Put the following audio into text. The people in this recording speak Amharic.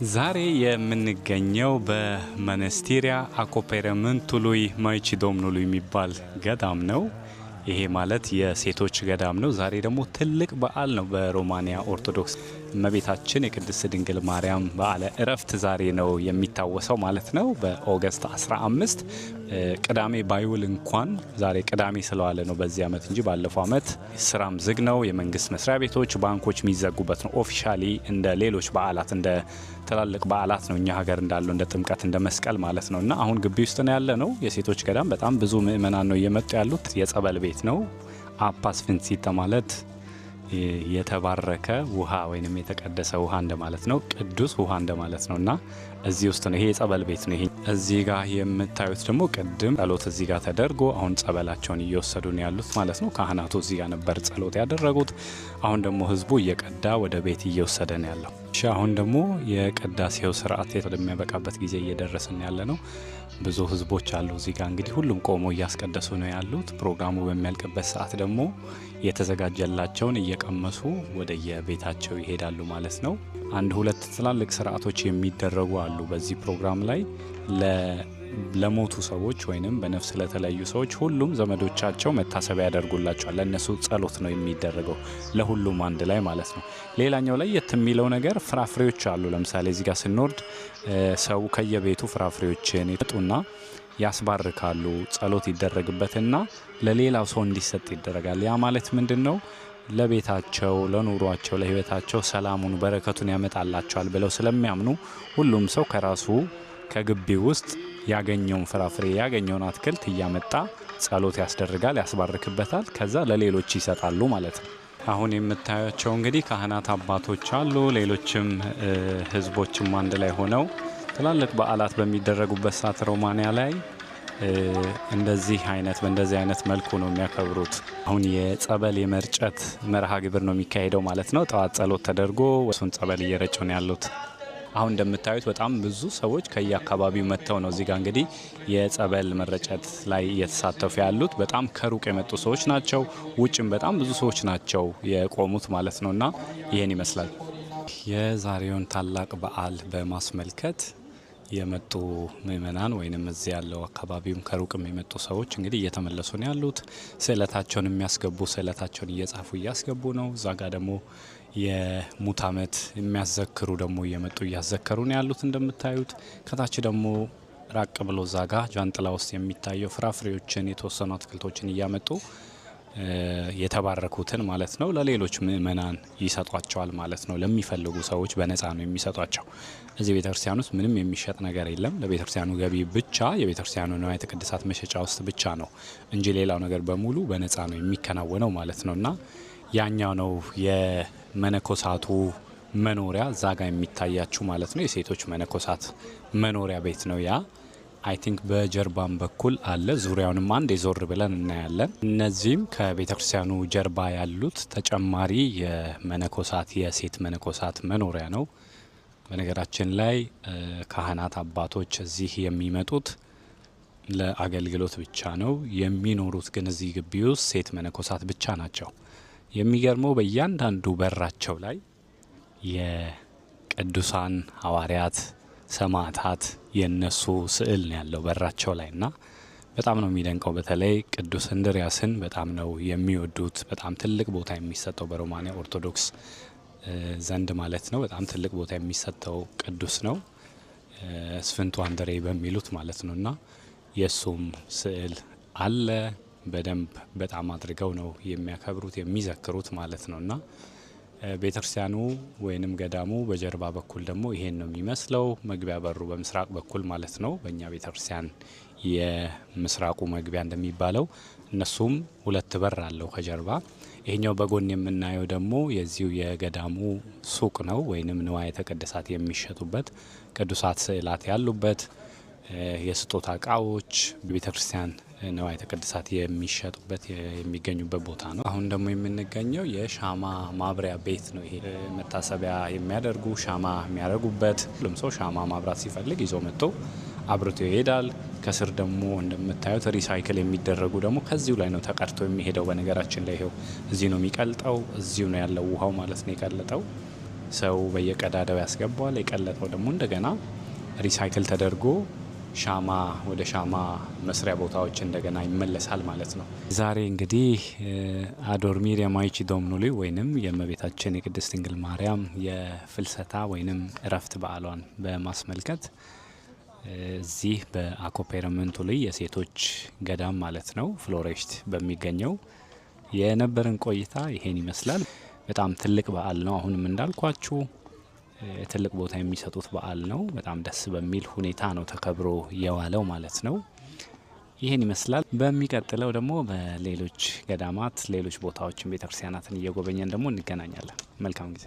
ዛሬ የምንገኘው በመነስቲሪያ አኮፔረመንቱሉይ ማይቺዶምኑሉ የሚባል ገዳም ነው። ይሄ ማለት የሴቶች ገዳም ነው። ዛሬ ደግሞ ትልቅ በዓል ነው በሮማኒያ ኦርቶዶክስ። እመቤታችን የቅድስት ድንግል ማርያም በዓለ ዕረፍት ዛሬ ነው የሚታወሰው ማለት ነው። በኦገስት 15 ቅዳሜ ባይውል እንኳን ዛሬ ቅዳሜ ስለዋለ ነው በዚህ ዓመት እንጂ ባለፈው ዓመት ስራም ዝግ ነው። የመንግስት መስሪያ ቤቶች፣ ባንኮች የሚዘጉበት ነው። ኦፊሻሊ እንደ ሌሎች በዓላት እንደ ትላልቅ በዓላት ነው እኛ ሀገር እንዳለው እንደ ጥምቀት እንደ መስቀል ማለት ነው። እና አሁን ግቢ ውስጥ ነው ያለ ነው። የሴቶች ገዳም በጣም ብዙ ምእመናን ነው እየመጡ ያሉት። የጸበል ቤት ነው። አፓስ ፍንሲተ ማለት የተባረከ ውሃ ወይንም የተቀደሰ ውሃ እንደማለት ነው። ቅዱስ ውሃ እንደማለት ነው። እና እዚህ ውስጥ ነው። ይሄ የጸበል ቤት ነው። ይሄ እዚህ ጋር የምታዩት ደግሞ ቅድም ጸሎት እዚህ ጋር ተደርጎ አሁን ጸበላቸውን እየወሰዱ ነው ያሉት ማለት ነው። ካህናቱ እዚህ ጋር ነበር ጸሎት ያደረጉት። አሁን ደግሞ ህዝቡ እየቀዳ ወደ ቤት እየወሰደ ነው ያለው። አሁን ደግሞ የቅዳሴው ስርዓት ወደሚያበቃበት ጊዜ እየደረስን ያለ ነው። ብዙ ህዝቦች አሉ እዚህ ጋር እንግዲህ ሁሉም ቆሞ እያስቀደሱ ነው ያሉት። ፕሮግራሙ በሚያልቅበት ሰዓት ደግሞ የተዘጋጀላቸውን እየቀመሱ ወደ የቤታቸው ይሄዳሉ ማለት ነው። አንድ ሁለት ትላልቅ ስርዓቶች የሚደረጉ አሉ በዚህ ፕሮግራም ላይ ለሞቱ ሰዎች ወይንም በነፍስ ለተለዩ ሰዎች ሁሉም ዘመዶቻቸው መታሰቢያ ያደርጉላቸዋል። ለእነሱ ጸሎት ነው የሚደረገው ለሁሉም አንድ ላይ ማለት ነው። ሌላኛው ላይ የሚለው ነገር ፍራፍሬዎች አሉ። ለምሳሌ እዚህ ጋር ስንወርድ ሰው ከየቤቱ ፍራፍሬዎችን ይጠጡና ያስባርካሉ። ጸሎት ይደረግበትና ለሌላው ሰው እንዲሰጥ ይደረጋል። ያ ማለት ምንድነው? ለቤታቸው፣ ለኑሯቸው፣ ለህይወታቸው ሰላሙን በረከቱን ያመጣላቸዋል ብለው ስለሚያምኑ ሁሉም ሰው ከራሱ ከግቢ ውስጥ ያገኘውን ፍራፍሬ ያገኘውን አትክልት እያመጣ ጸሎት ያስደርጋል፣ ያስባርክበታል። ከዛ ለሌሎች ይሰጣሉ ማለት ነው። አሁን የምታያቸው እንግዲህ ካህናት አባቶች አሉ። ሌሎችም ህዝቦችም አንድ ላይ ሆነው ትላልቅ በዓላት በሚደረጉበት ሰዓት ሮማኒያ ላይ በእንደዚህ አይነት መልኩ ነው የሚያከብሩት። አሁን የጸበል የመርጨት መርሃ ግብር ነው የሚካሄደው ማለት ነው። ጠዋት ጸሎት ተደርጎ እሱን ጸበል እየረጩ ነው ያሉት። አሁን እንደምታዩት በጣም ብዙ ሰዎች ከየአካባቢው መጥተው ነው እዚህ ጋር እንግዲህ የጸበል መረጨት ላይ እየተሳተፉ ያሉት። በጣም ከሩቅ የመጡ ሰዎች ናቸው። ውጭም በጣም ብዙ ሰዎች ናቸው የቆሙት ማለት ነውና ይሄን ይመስላል። የዛሬውን ታላቅ በዓል በማስመልከት የመጡ ምእመናን ወይንም እዚህ ያለው አካባቢውም ከሩቅም የመጡ ሰዎች እንግዲህ እየተመለሱ ነው ያሉት። ስዕለታቸውን የሚያስገቡ ስዕለታቸውን እየጻፉ እያስገቡ ነው። እዛ ጋር ደግሞ የሙት ዓመት የሚያዘክሩ ደግሞ እየመጡ እያዘከሩ ነው ያሉት እንደምታዩት። ከታች ደግሞ ራቅ ብሎ እዛ ጋር ጃንጥላ ውስጥ የሚታየው ፍራፍሬዎችን የተወሰኑ አትክልቶችን እያመጡ የተባረኩትን ማለት ነው ለሌሎች ምእመናን ይሰጧቸዋል ማለት ነው። ለሚፈልጉ ሰዎች በነፃ ነው የሚሰጧቸው። እዚህ ቤተክርስቲያን ውስጥ ምንም የሚሸጥ ነገር የለም። ለቤተክርስቲያኑ ገቢ ብቻ የቤተክርስቲያኑ ንዋየ ቅድሳት መሸጫ ውስጥ ብቻ ነው እንጂ ሌላው ነገር በሙሉ በነፃ ነው የሚከናወነው ማለት ነው። እና ያኛው ነው የመነኮሳቱ መኖሪያ እዛ ጋር የሚታያችሁ ማለት ነው። የሴቶች መነኮሳት መኖሪያ ቤት ነው ያ። አይ ቲንክ በጀርባም በኩል አለ። ዙሪያውንም አንድ የዞር ብለን እናያለን። እነዚህም ከቤተ ክርስቲያኑ ጀርባ ያሉት ተጨማሪ የመነኮሳት የሴት መነኮሳት መኖሪያ ነው። በነገራችን ላይ ካህናት አባቶች እዚህ የሚመጡት ለአገልግሎት ብቻ ነው የሚኖሩት። ግን እዚህ ግቢ ውስጥ ሴት መነኮሳት ብቻ ናቸው። የሚገርመው በእያንዳንዱ በራቸው ላይ የቅዱሳን ሐዋርያት ሰማዕታት የነሱ ስዕል ነው ያለው በራቸው ላይ እና በጣም ነው የሚደንቀው። በተለይ ቅዱስ እንድርያስን በጣም ነው የሚወዱት። በጣም ትልቅ ቦታ የሚሰጠው በሮማኒያ ኦርቶዶክስ ዘንድ ማለት ነው። በጣም ትልቅ ቦታ የሚሰጠው ቅዱስ ነው። ስፍንቱ አንድሬ በሚሉት ማለት ነው። እና የሱም ስዕል አለ። በደንብ በጣም አድርገው ነው የሚያከብሩት የሚዘክሩት ማለት ነው። እና ቤተክርስቲያኑ ወይንም ገዳሙ በጀርባ በኩል ደግሞ ይሄን ነው የሚመስለው። መግቢያ በሩ በምስራቅ በኩል ማለት ነው። በእኛ ቤተክርስቲያን የምስራቁ መግቢያ እንደሚባለው እነሱም ሁለት በር አለው ከጀርባ። ይሄኛው በጎን የምናየው ደግሞ የዚሁ የገዳሙ ሱቅ ነው ወይንም ንዋየ ቅድሳት የሚሸጡበት ቅዱሳት ስዕላት ያሉበት የስጦታ እቃዎች በቤተክርስቲያን ንዋየ ቅድሳት የሚሸጡበት የሚገኙበት ቦታ ነው። አሁን ደግሞ የምንገኘው የሻማ ማብሪያ ቤት ነው። ይሄ መታሰቢያ የሚያደርጉ ሻማ የሚያደርጉበት ሁሉም ሰው ሻማ ማብራት ሲፈልግ ይዞ መጥቶ አብርቶ ይሄዳል። ከስር ደግሞ እንደምታዩት ሪሳይክል የሚደረጉ ደግሞ ከዚሁ ላይ ነው ተቀርቶ የሚሄደው። በነገራችን ላይ ይሄው እዚህ ነው የሚቀልጠው። እዚሁ ነው ያለው ውሃው ማለት ነው የቀለጠው። ሰው በየቀዳዳው ያስገባዋል። የቀለጠው ደግሞ እንደገና ሪሳይክል ተደርጎ ሻማ ወደ ሻማ መስሪያ ቦታዎች እንደገና ይመለሳል ማለት ነው። ዛሬ እንግዲህ አዶርሚር የማይቺ ዶምኑሊ ወይንም የእመቤታችን የቅድስት ድንግል ማርያም የፍልሰታ ወይንም እረፍት በዓሏን በማስመልከት እዚህ በአኮፔረመንቱ ላይ የሴቶች ገዳም ማለት ነው ፍሎሬስት በሚገኘው የነበረን ቆይታ ይሄን ይመስላል። በጣም ትልቅ በዓል ነው። አሁንም እንዳልኳችሁ ትልቅ ቦታ የሚሰጡት በዓል ነው። በጣም ደስ በሚል ሁኔታ ነው ተከብሮ የዋለው ማለት ነው። ይሄን ይመስላል። በሚቀጥለው ደግሞ በሌሎች ገዳማት ሌሎች ቦታዎችን ቤተክርስቲያናትን እየጎበኘን ደግሞ እንገናኛለን። መልካም ጊዜ